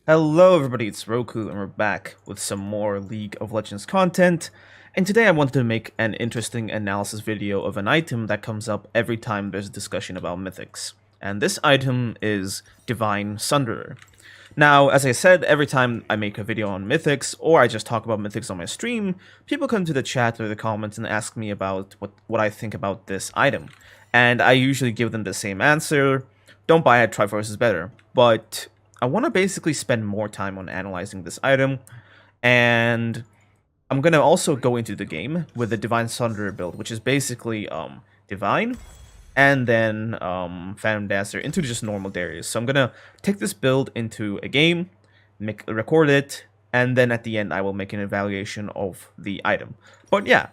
Hello everybody, it's Roku and we're back with some more League of Legends content. And today I wanted to make an interesting analysis video of an item that comes up every time there's a discussion about mythics. And this item is Divine Sunderer. Now, as I said, every time I make a video on mythics or I just talk about mythics on my stream, people come to the chat or the comments and ask me about what I think about this item. And I usually give them the same answer: don't buy it, Triforce is better. But I want to basically spend more time on analyzing this item, and I'm going to also go into the game with the Divine Sunderer build, which is basically Divine, and then Phantom Dancer into just normal Darius. So I'm going to take this build into a game, record it, and then at the end I will make an evaluation of the item. But yeah,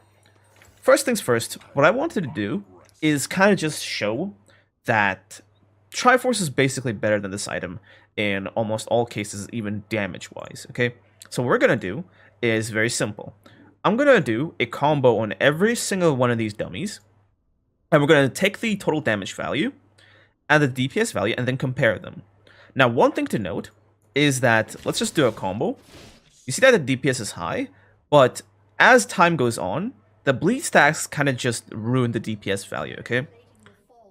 first things first, what I wanted to do is kind of just show that Triforce is basically better than this item in almost all cases, even damage-wise, okay? So what we're going to do is very simple. I'm going to do a combo on every single one of these dummies, and we're going to take the total damage value and the DPS value and then compare them. Now, one thing to note is that, let's just do a combo. You see that the DPS is high, but as time goes on, the bleed stacks kind of just ruin the DPS value, okay?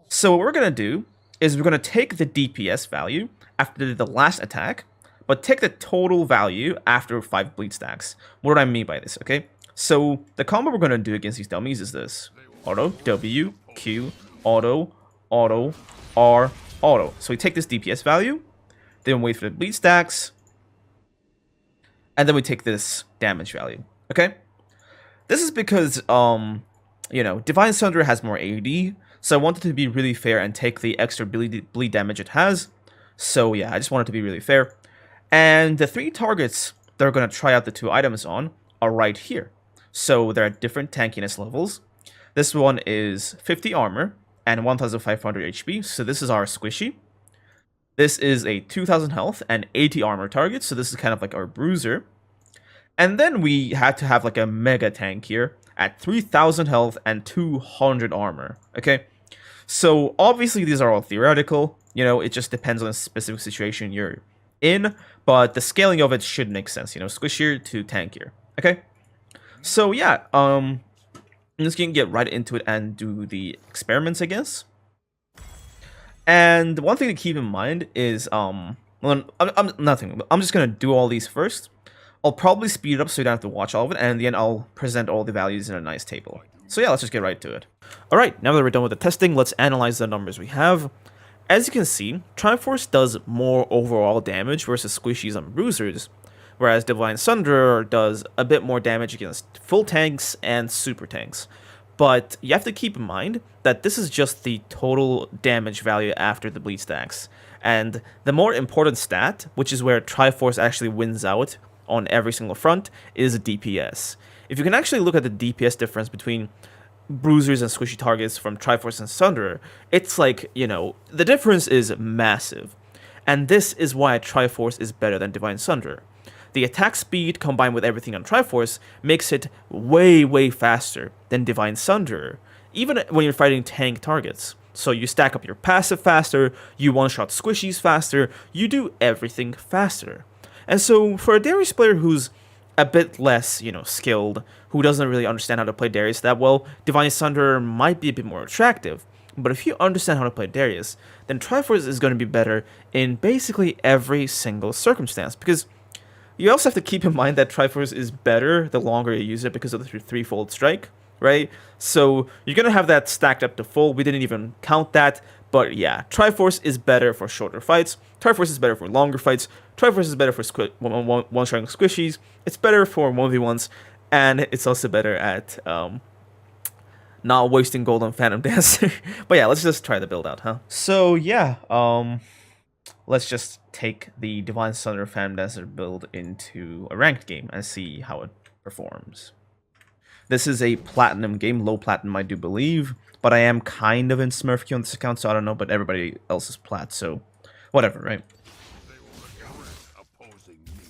So what we're going to do is we're going to take the DPS value after the last attack, but take the total value after 5 bleed stacks. What do I mean by this, okay? So the combo we're going to do against these dummies is this: auto, W, Q, auto, auto, R, auto. So we take this DPS value, then wait for the bleed stacks, and then we take this damage value, okay? This is because, Divine Sunderer has more AD, so I wanted to be really fair and take the extra bleed damage it has. So yeah, I just wanted to be really fair. And the 3 targets that we're going to try out the 2 items on are right here. So they're at different tankiness levels. This one is 50 armor and 1500 HP, so this is our squishy. This is a 2000 health and 80 armor target, so this is kind of like our bruiser. And then we had to have like a mega tank here at 3000 health and 200 armor, okay? So obviously these are all theoretical, it just depends on the specific situation you're in, but the scaling of it should make sense, squishier to tankier, okay? So yeah, I'm just gonna get right into it and do the experiments, I guess. And one thing to keep in mind is, I'm just gonna do all these first. I'll probably speed it up so you don't have to watch all of it, and in the end I'll present all the values in a nice table. So yeah, let's just get right to it. Alright, now that we're done with the testing, let's analyze the numbers we have. As you can see, Triforce does more overall damage versus squishies and bruisers, whereas Divine Sunderer does a bit more damage against full tanks and super tanks. But you have to keep in mind that this is just the total damage value after the bleed stacks. And the more important stat, which is where Triforce actually wins out on every single front, is DPS. If you can actually look at the DPS difference between bruisers and squishy targets from Triforce and Sunderer, it's like, the difference is massive. And this is why Triforce is better than Divine Sunderer. The attack speed combined with everything on Triforce makes it way, way faster than Divine Sunderer, even when you're fighting tank targets. So you stack up your passive faster, you one-shot squishies faster, you do everything faster. And so for a Darius player who's a bit less, skilled, who doesn't really understand how to play Darius that well, Divine Sunderer might be a bit more attractive. But if you understand how to play Darius, then Triforce is going to be better in basically every single circumstance. Because you also have to keep in mind that Triforce is better the longer you use it because of the threefold strike, right? So you're going to have that stacked up to full. We didn't even count that. But yeah, Triforce is better for shorter fights. Triforce is better for longer fights. Triforce is better for one-shotting squishies. It's better for 1v1s. And it's also better at not wasting gold on Phantom Dancer. But yeah, let's just try the build out, huh? So yeah, let's just take the Divine Sunderer Phantom Dancer build into a ranked game and see how it performs. This is a platinum game, low platinum I do believe, but I am kind of in Smurf queue on this account, so I don't know, but everybody else is plat, so whatever, right?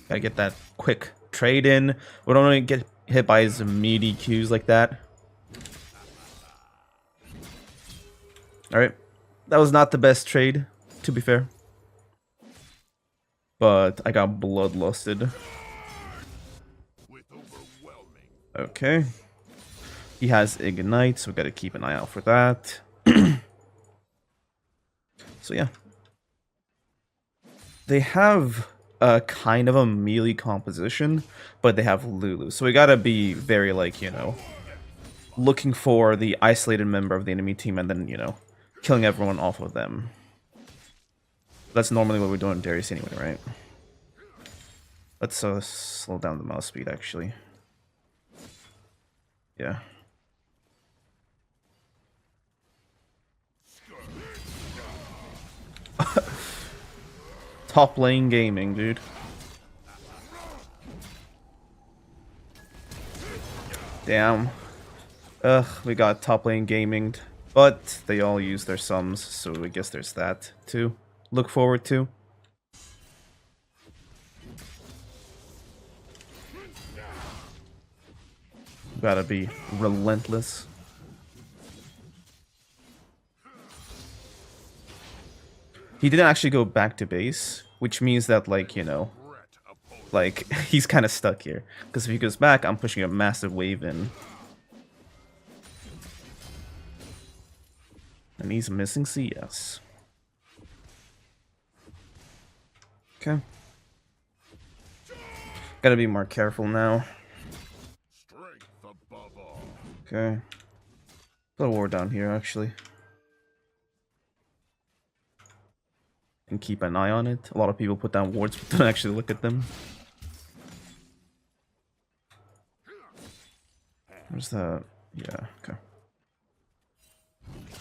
Gotta get that quick trade in. We don't want to get hit by his meaty Qs like that. Alright, that was not the best trade, to be fair. but I got bloodlusted. Okay. He has Ignite, so we gotta keep an eye out for that. So yeah. They have a kind of a melee composition, but they have Lulu. So we gotta be very, like, you know, looking for the isolated member of the enemy team and then, you know, killing everyone off of them. That's normally what we're doing in Darius anyway, right? Let's slow down the mouse speed, actually. Yeah. Top lane gaming, dude. Damn. Ugh, we got top lane gaming, but they all use their sums, so I guess there's that to look forward to. Gotta be relentless. He didn't actually go back to base, which means that, like, you know, like, he's kind of stuck here. Because if he goes back, I'm pushing a massive wave in. And he's missing CS. Okay. Gotta be more careful now. Okay. Put a ward down here, actually. And keep an eye on it. A lot of people put down wards, but don't actually look at them. Where's that? Yeah, okay.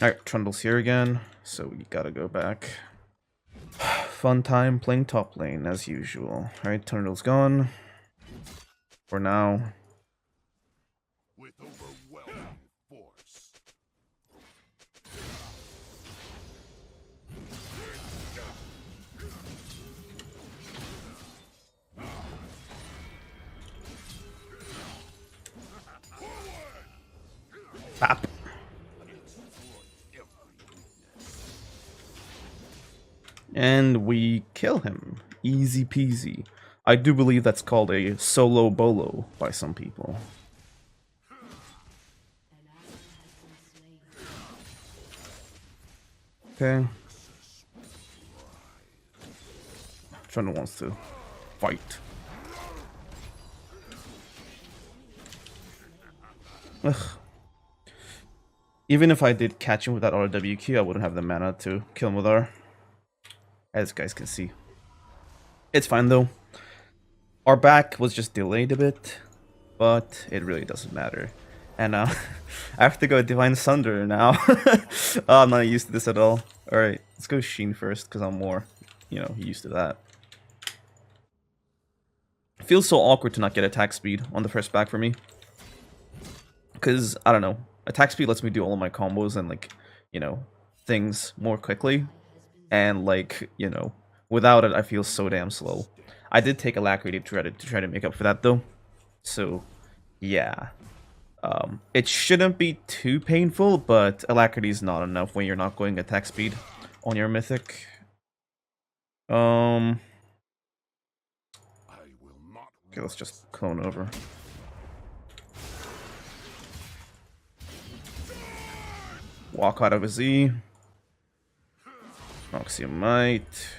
Alright, Trundle's here again, so we gotta go back. Fun time playing top lane, as usual. Alright, Trundle's gone. For now. With overwhelming force. Bap. And we kill him. Easy peasy. I do believe that's called a solo bolo by some people. Okay. Trundle wants to fight. Ugh. Even if I did catch him with that RWQ, I wouldn't have the mana to kill him with R. As you guys can see. It's fine though. Our back was just delayed a bit, but it really doesn't matter. And I have to go Divine Sunderer now. Oh, I'm not used to this at all. Alright, let's go Sheen first, because I'm more, you know, used to that. It feels so awkward to not get attack speed on the first back for me. Because, I don't know, attack speed lets me do all of my combos and, like, you know, things more quickly. And, like, you know, without it, I feel so damn slow. I did take Alacrity to try to make up for that, though. So, yeah. It shouldn't be too painful, but Alacrity is not enough when you're not going attack speed on your Mythic. Okay, let's just clone over. Walk out of a Z. Oxia Might.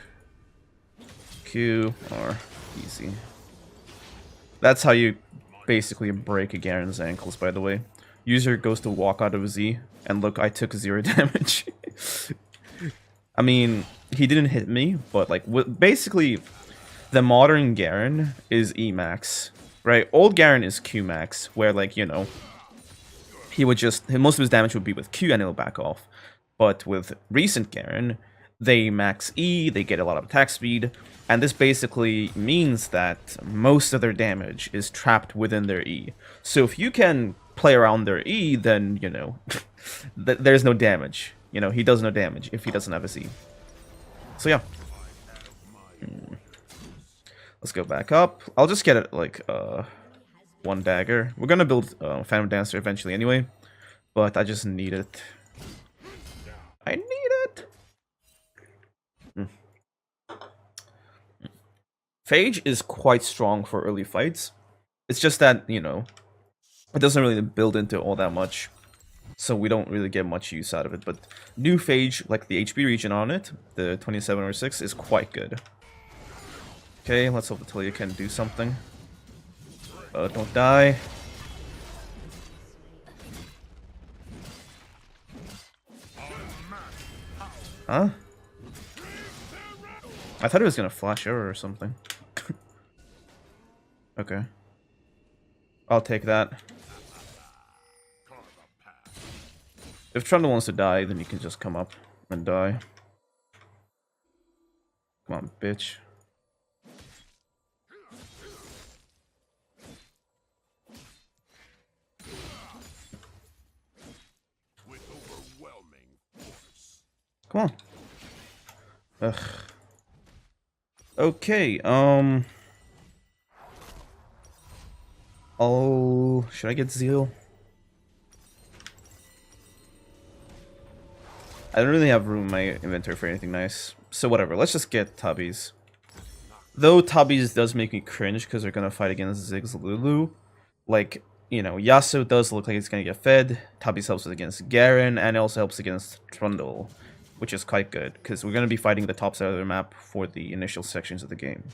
Q, or easy. That's how you basically break a Garen's ankles, by the way. User goes to walk out of a Z, and look, I took 0 damage. I mean, he didn't hit me, but like, basically, the modern Garen is E max, right? Old Garen is Q max, where, like, you know, he would just, most of his damage would be with Q and it'll back off. But with recent Garen, they max E, they get a lot of attack speed, and this basically means that most of their damage is trapped within their E. So if you can play around their E, then, you know, there's no damage. You know, he does no damage if he doesn't have a C. So yeah. Let's go back up. I'll just get it, like, one dagger. We're gonna build Phantom Dancer eventually anyway, but I just need it. I need it! Phage is quite strong for early fights. It's just that, you know, it doesn't really build into all that much. So we don't really get much use out of it. But new Phage, like the HP region on it, the 27 or 6, is quite good. Okay, let's hope Atalia can do something. Don't die. Huh? I thought it was gonna flash over or something. Okay. I'll take that. If Trundle wants to die, then you can just come up and die. Come on, bitch. Come on. Ugh. Okay, oh, should I get Zeal? I don't really have room in my inventory for anything nice. So whatever, let's just get Tubbies. Though Tubbies does make me cringe because they're gonna fight against Ziggs Lulu. Like, you know, Yasuo does look like he's gonna get fed. Tubbies helps against Garen, and it also helps against Trundle, which is quite good, because we're gonna be fighting the top side of the map for the initial sections of the game.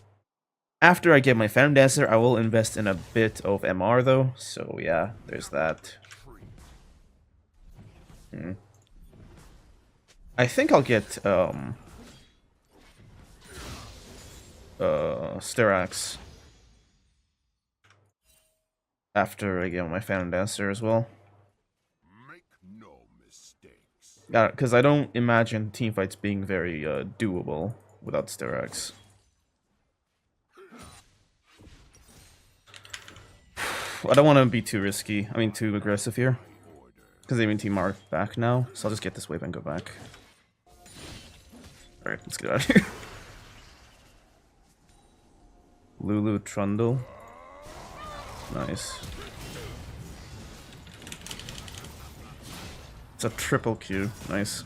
After I get my Phantom Dancer, I will invest in a bit of MR though, so yeah, there's that. I think I'll get Styrax after I get my Phantom Dancer as well. Yeah, because I don't imagine teamfights being very doable without Styrax. I don't want to be too risky. I mean, too aggressive here. Because they mean team are back now, so I'll just get this wave and go back. Alright, let's get out of here. Lulu Trundle. Nice. It's a triple Q. Nice.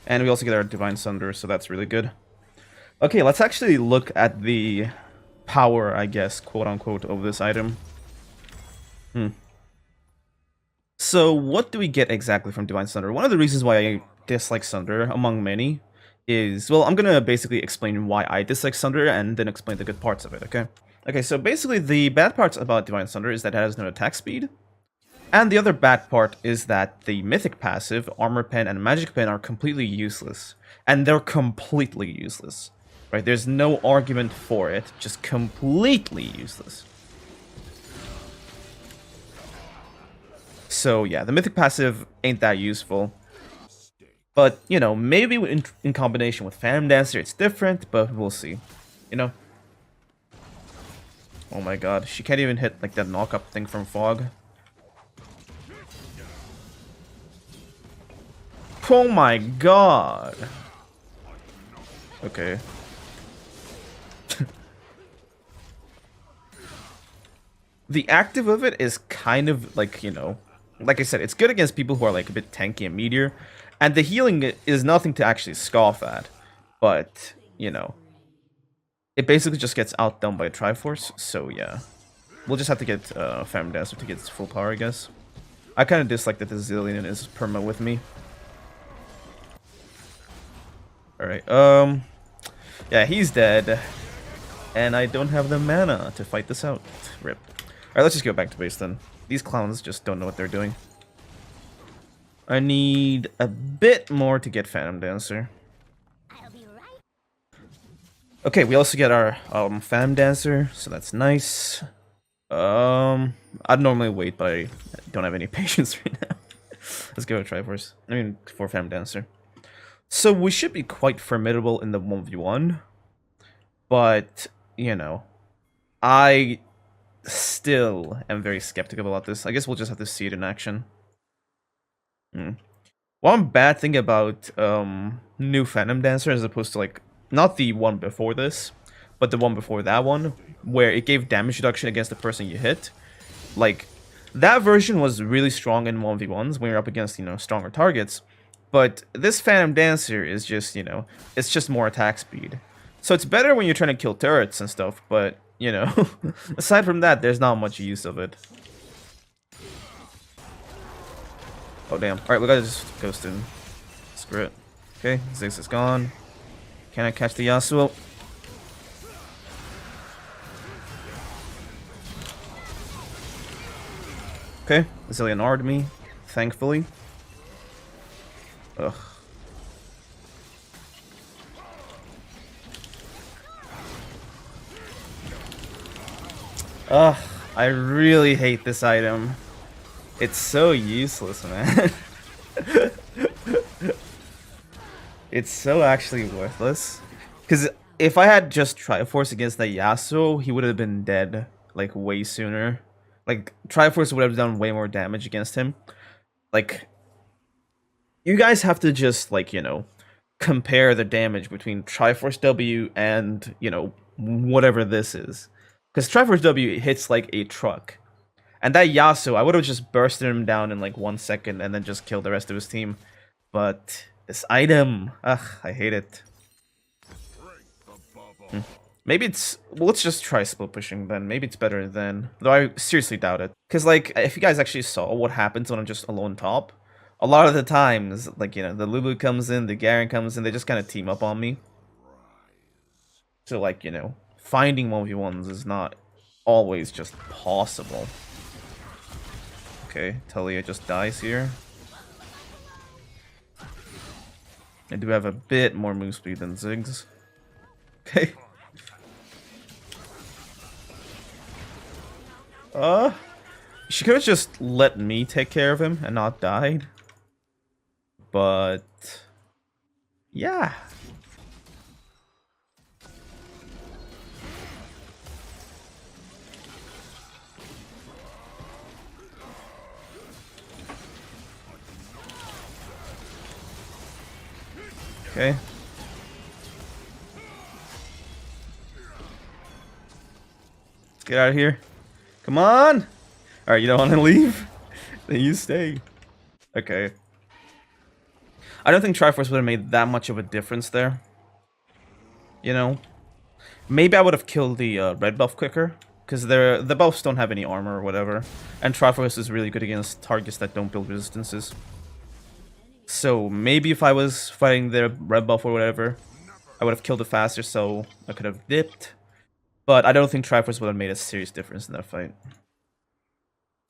And we also get our Divine Sunderer, so that's really good. Okay, let's actually look at the power, I guess, quote-unquote, of this item. So, what do we get exactly from Divine Sunderer? One of the reasons why I dislike Sunderer, among many, is... Well, I'm gonna basically explain why I dislike Sunderer, and then explain the good parts of it, okay? Okay, so basically, the bad parts about Divine Sunderer is that it has no attack speed. And the other bad part is that the Mythic passive, Armor Pen, and Magic Pen are completely useless. And they're completely useless. Right? There's no argument for it, just completely useless. So yeah, the Mythic passive ain't that useful. But, you know, maybe in combination with Phantom Dancer it's different, but we'll see. You know? Oh my god, she can't even hit like that knock-up thing from Fog. Oh my god! Okay. The active of it is kind of like, you know, like I said, it's good against people who are like a bit tanky and meteor, and the healing is nothing to actually scoff at, but, you know, it basically just gets outdone by Triforce, so yeah. We'll just have to get Phantom Dancer to get its full power, I guess. I kind of dislike that the Zillion is perma with me. Alright, yeah, he's dead, and I don't have the mana to fight this out. Rip. Alright, let's just go back to base then. These clowns just don't know what they're doing. I need a bit more to get Phantom Dancer. Okay, we also get our Phantom Dancer, so that's nice. I'd normally wait, but I don't have any patience right now. Let's go with Triforce. I mean, for Phantom Dancer. So we should be quite formidable in the 1v1. But, you know, I still am very skeptical about this. I guess we'll just have to see it in action. One bad thing about new Phantom Dancer as opposed to, like, not the one before this, but the one before that one, where it gave damage reduction against the person you hit. Like, that version was really strong in 1v1s when you're up against, you know, stronger targets. But this Phantom Dancer is just, you know, it's just more attack speed. So it's better when you're trying to kill turrets and stuff, but, you know, aside from that, there's not much use of it. Oh, damn. Alright, we gotta just ghost in. Screw it. Okay, Ziggs is gone. Can I catch the Yasuo? Okay, Zillion R'd me, thankfully. Ugh. Ugh, I really hate this item. It's so useless, man. It's so actually worthless. Because if I had just Triforce against that Yasuo, he would have been dead, like, way sooner. Like, Triforce would have done way more damage against him. Like, you guys have to just, like, you know, compare the damage between Triforce W and, you know, whatever this is. Because Triforce W hits like a truck. And that Yasuo, I would have just bursted him down in like 1 second and then just killed the rest of his team. But this item, ugh, I hate it. Maybe it's... Well, let's just try split pushing then. Maybe it's better then. Though I seriously doubt it. Because, like, if you guys actually saw what happens when I'm just alone top, a lot of the times, like, you know, the Lulu comes in, the Garen comes in, they just kind of team up on me. So, like, you know, finding 1v1s is not always just possible. Okay, Talia just dies here. I do have a bit more move speed than Ziggs. Okay. She could have just let me take care of him and not died. But yeah. Okay. Let's get out of here. Come on! Alright, you don't want to leave? Then you stay. Okay. I don't think Triforce would have made that much of a difference there. You know? Maybe I would have killed the red buff quicker. Because the buffs don't have any armor or whatever. And Triforce is really good against targets that don't build resistances. So maybe if I was fighting the red buff or whatever, I would have killed it faster so I could have dipped. But I don't think Triforce would have made a serious difference in that fight.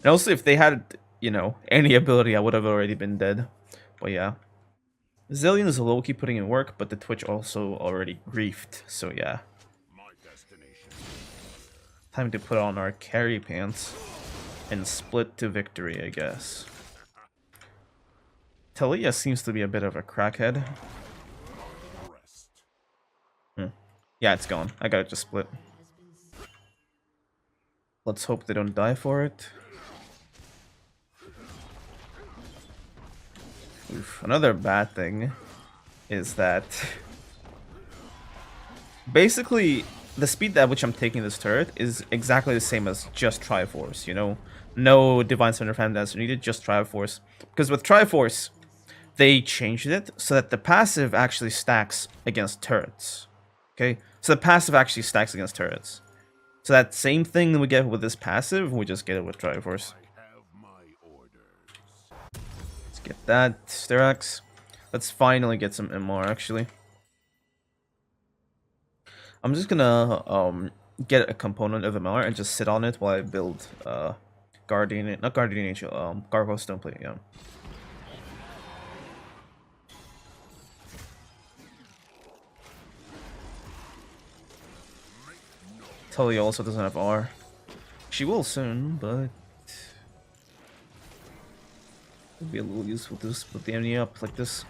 And also, if they had, you know, any ability, I would have already been dead. But yeah. Zillion is low-key putting in work, but the Twitch also already griefed. So yeah. Time to put on our carry pants and split to victory, I guess. Talia seems to be a bit of a crackhead. Yeah, it's gone. I gotta just split. Let's hope they don't die for it. Oof. Another bad thing is that basically the speed at which I'm taking this turret is exactly the same as just Triforce, you know? No Divine Sunderer Phantom Dancer needed, just Triforce. Because with Triforce, they changed it so that the passive actually stacks against turrets. Okay? So the passive actually stacks against turrets. So that same thing we get with this passive, we just get it with Triforce. Let's get that, Styrax. Let's finally get some MR, actually. I'm just gonna get a component of MR and just sit on it while I build Guardian, not Guardian Angel, Gargoyle Stoneplate, yeah. Talia also doesn't have R. She will soon, but it'll be a little useful to split the enemy up like this.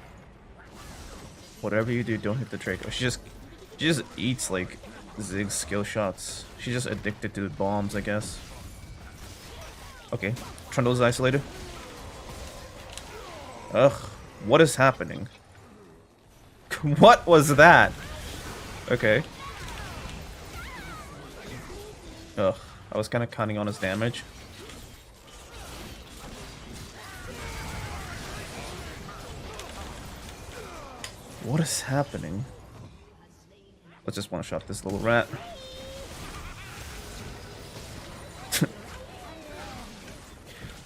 Whatever you do, don't hit the Draco. She just eats like Ziggs skill shots. She's just addicted to the bombs, I guess. Okay, Trundle's isolated. Ugh, what is happening? What was that? Okay. Ugh, I was kind of counting on his damage. What is happening? Let's just one-shot this little rat.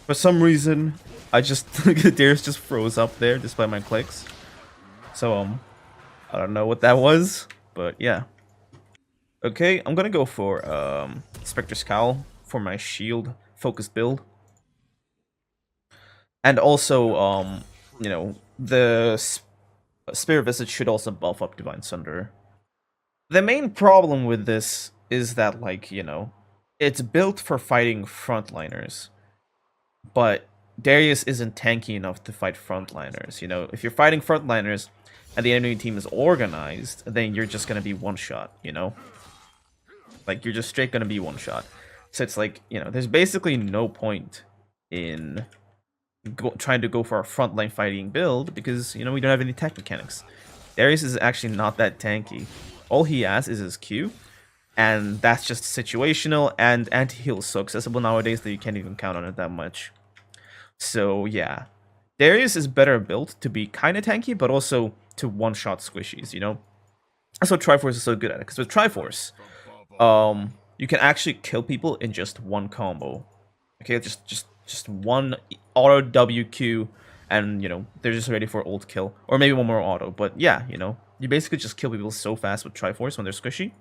For some reason, Darius just froze up there despite my clicks. So, I don't know what that was, but yeah. Okay, I'm gonna go for, Spectre's Cowl for my shield focused build. And also, you know, the Spirit Visage should also buff up Divine Sunderer. The main problem with this is that, like, you know, it's built for fighting frontliners. But Darius isn't tanky enough to fight frontliners. You know, if you're fighting frontliners and the enemy team is organized, then you're just gonna be one-shot, you know? Like, you're just straight gonna be one-shot. So it's like, you know, there's basically no point in trying to go for a frontline fighting build because, you know, we don't have any tech mechanics. Darius is actually not that tanky. All he has is his Q, and that's just situational, and anti-heal is so accessible nowadays that you can't even count on it that much. So yeah, Darius is better built to be kind of tanky, but also to one-shot squishies, you know? That's what Triforce is so good at, because with Triforce, you can actually kill people in just one combo. Okay, just one auto WQ, and, you know, they're just ready for ult kill. Or maybe one more auto, but yeah, you know, you basically just kill people so fast with Triforce when they're squishy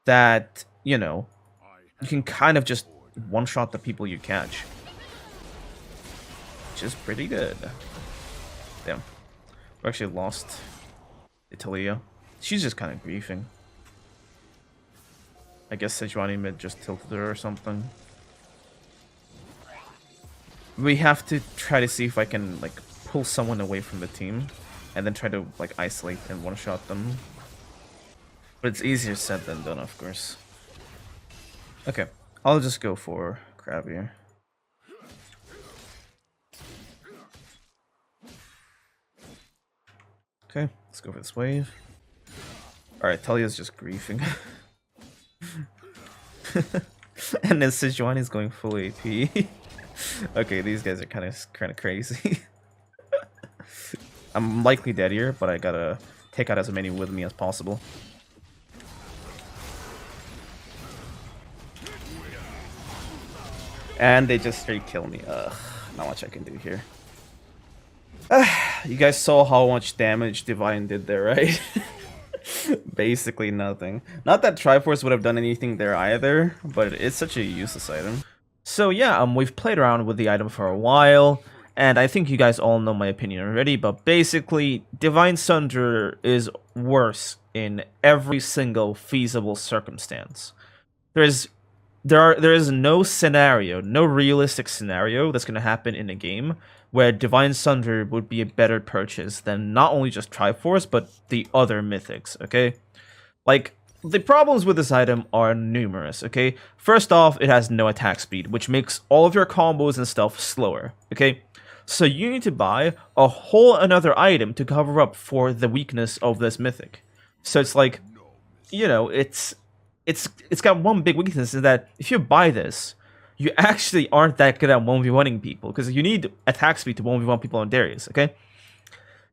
that, you know, you can kind of just one-shot the people you catch. Which is pretty good. Damn. We actually lost Italia. She's just kind of griefing. I guess Sejuani mid just tilted her or something. We have to try to see if I can, like, pull someone away from the team and then try to, like, isolate and one-shot them. But it's easier said than done, of course. Okay, I'll just go for Crab here. Okay, let's go for this wave. Alright, Talia's just griefing. And then Sejuani's going full AP. Okay, these guys are kind of crazy. I'm likely dead here, but I gotta take out as many with me as possible. And they just straight kill me. Ugh, not much I can do here. You guys saw how much damage Divine did there, right? Basically nothing. Not that Triforce would have done anything there either, but it's such a useless item. So yeah, we've played around with the item for a while, and I think you guys all know my opinion already, but basically, Divine Sunderer is worse in every single feasible circumstance. There is no scenario, no realistic scenario that's going to happen in a game where Divine Sunderer would be a better purchase than not only just Triforce, but the other mythics, okay? Like, the problems with this item are numerous, okay? First off, it has no attack speed, which makes all of your combos and stuff slower, okay? So you need to buy a whole another item to cover up for the weakness of this mythic. So it's like, you know, it's got one big weakness, is that if you buy this, you actually aren't that good at 1v1ing people, because you need attack speed to 1v1 people on Darius, okay?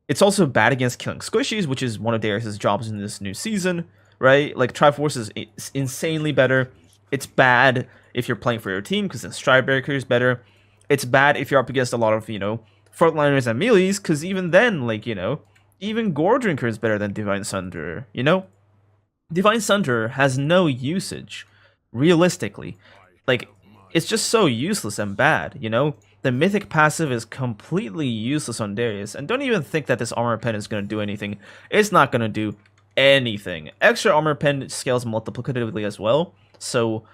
It's also bad against killing squishies, which is one of Darius' jobs in this new season, right? Like, Triforce is insanely better. It's bad if you're playing for your team, because then Stride Breaker is better. It's bad if you're up against a lot of, you know, frontliners and melees, because even then, like, you know, even Gore Drinker is better than Divine Sunderer, you know? Divine Sunderer has no usage, realistically. Like, it's just so useless and bad, you know? The Mythic passive is completely useless on Darius, and don't even think that this Armor Pen is going to do anything. It's not going to do anything. Extra Armor Pen scales multiplicatively as well, so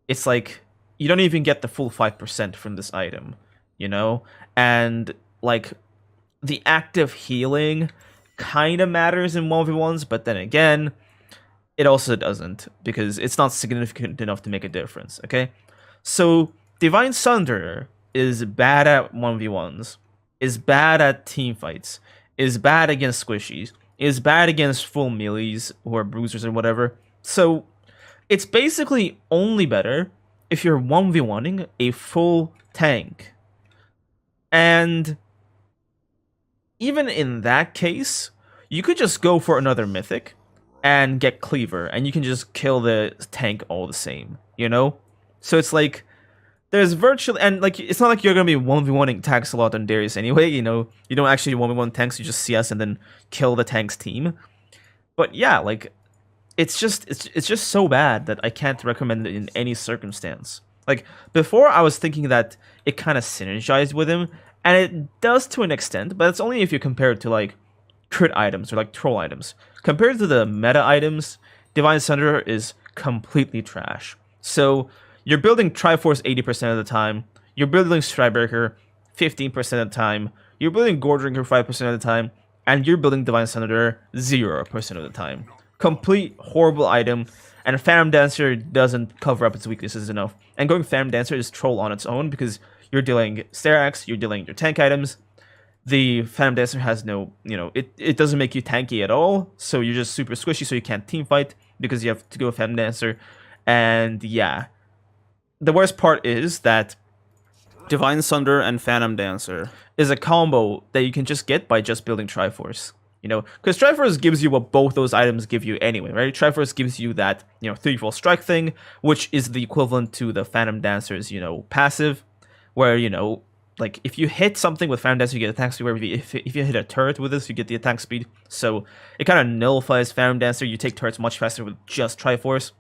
it's like, you don't even get the full 5% from this item, you know? And, like, the active healing kind of matters in 1v1s, but then again, it also doesn't, because it's not significant enough to make a difference, okay? So, Divine Sunderer is bad at 1v1s, is bad at teamfights, is bad against squishies, is bad against full melees or bruisers or whatever. So, it's basically only better if you're 1v1ing a full tank. And even in that case, you could just go for another mythic and get Cleaver, and you can just kill the tank all the same, you know? So it's like, there's virtually, and like, it's not like you're gonna be 1v1ing tanks a lot on Darius anyway, you know? You don't actually 1v1 tanks, you just CS and then kill the tank's team. But yeah, like, it's just so bad that I can't recommend it in any circumstance. Like, before I was thinking that it kind of synergized with him, and it does to an extent, but it's only if you compare it to, like, crit items or, like, troll items. Compared to the meta items, Divine Sunderer is completely trash. So, you're building Triforce 80% of the time, you're building Strikebreaker 15% of the time, you're building Goredrinker 5% of the time, and you're building Divine Sunderer 0% of the time. Complete horrible item, and Phantom Dancer doesn't cover up its weaknesses enough. And going Phantom Dancer is troll on its own because you're dealing Sterax, you're dealing your tank items. The Phantom Dancer has no, you know, it doesn't make you tanky at all, so you're just super squishy, so you can't team fight because you have to go Phantom Dancer. And yeah, the worst part is that Divine Sunderer and Phantom Dancer is a combo that you can just get by just building Triforce. You know, because Triforce gives you what both those items give you anyway, right? Triforce gives you that, you know, 3-4 strike thing, which is the equivalent to the Phantom Dancer's, you know, passive, where, you know, like, if you hit something with Phantom Dancer, you get attack speed, where if you hit a turret with this, you get the attack speed, so it kind of nullifies Phantom Dancer. You take turrets much faster with just Triforce.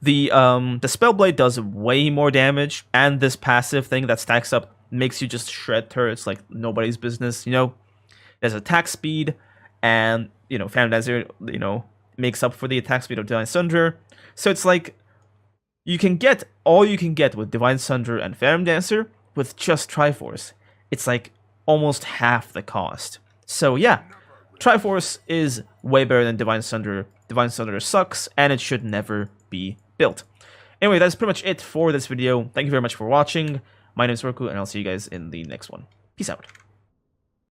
The Spellblade does way more damage, and this passive thing that stacks up makes you just shred turrets like nobody's business, you know? There's attack speed, and, you know, Phantom Dancer, you know, makes up for the attack speed of Divine Sunderer. So it's like, you can get all you can get with Divine Sunderer and Phantom Dancer with just Triforce. It's like almost half the cost. So yeah, Triforce is way better than Divine Sunderer. Divine Sunderer sucks, and it should never be built. Anyway, that's pretty much it for this video. Thank you very much for watching. My name is Roku, and I'll see you guys in the next one. Peace out.